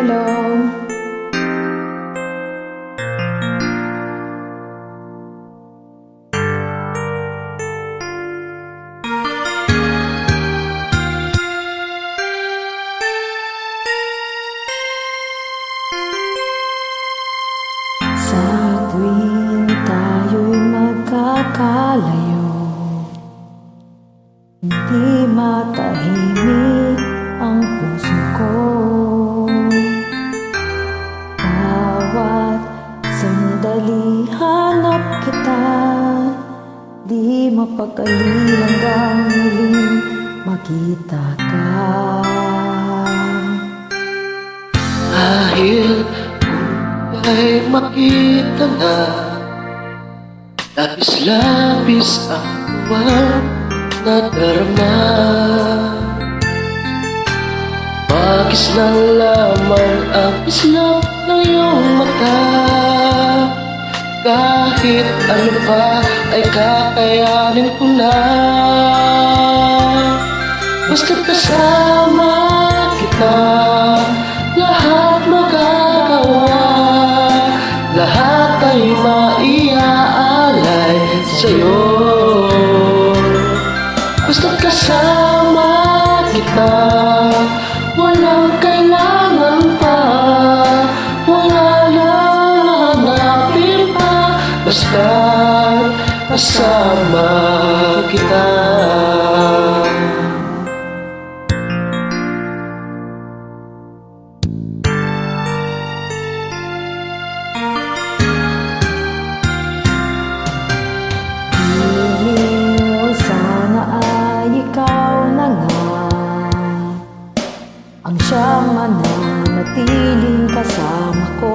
Lolo. Sa tuwing tayo'y magkakalayo, hindi matahimik ang puso ko. Bawat sandali hanap kita, di mapakali hanggang muling makita ka. Dahil ay makita na labis-labis ang buwan na darama. Magis na lamang ang islap ng iyong mata. Kahit ano pa ay kakayanin ko na. Basta't kasama kita, lahat magagawa. Lahat ay maiaalay sa'yo. Basta't kasama kita, walang kailangan pa, wala nang hanapin pa. Basta't kasama kita. Ang siyang mananatiling kasama ko.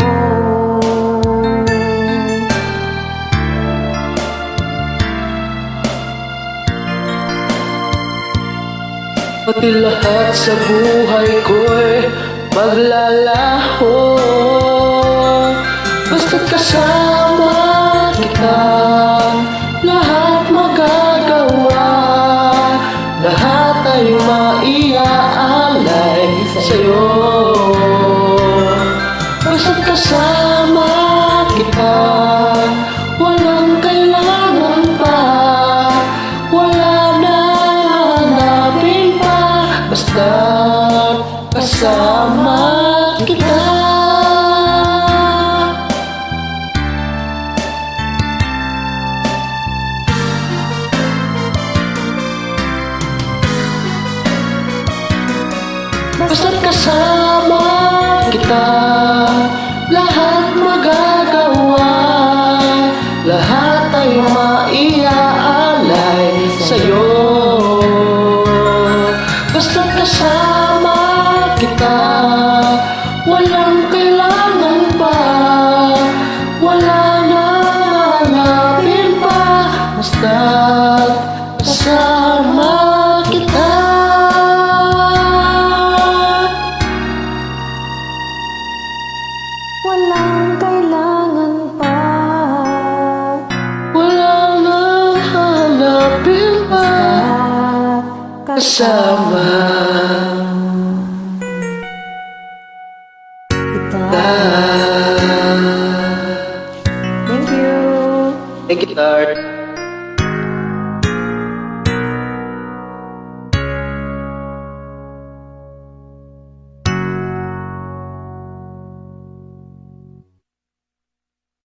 Pati lahat sa buhay ko'y maglalaho. Basta't kasama kita, lahat magagawa. Lahat ay maiaalay sa'yo. Basta't kasama kita, walang kailangan pa, wala nang hanapin pa. Basta't kasama kita. Basta't kasama kita, lahat magagawa. Lahat ay maiaalay sa'yo. Basta't kasama kita, walang kailangan pa, wala nang hanapin pa. Basta't kasama kita. Walang kailangan pa, wala nang hanapin pa. Kasama kita. Thank you, Lord.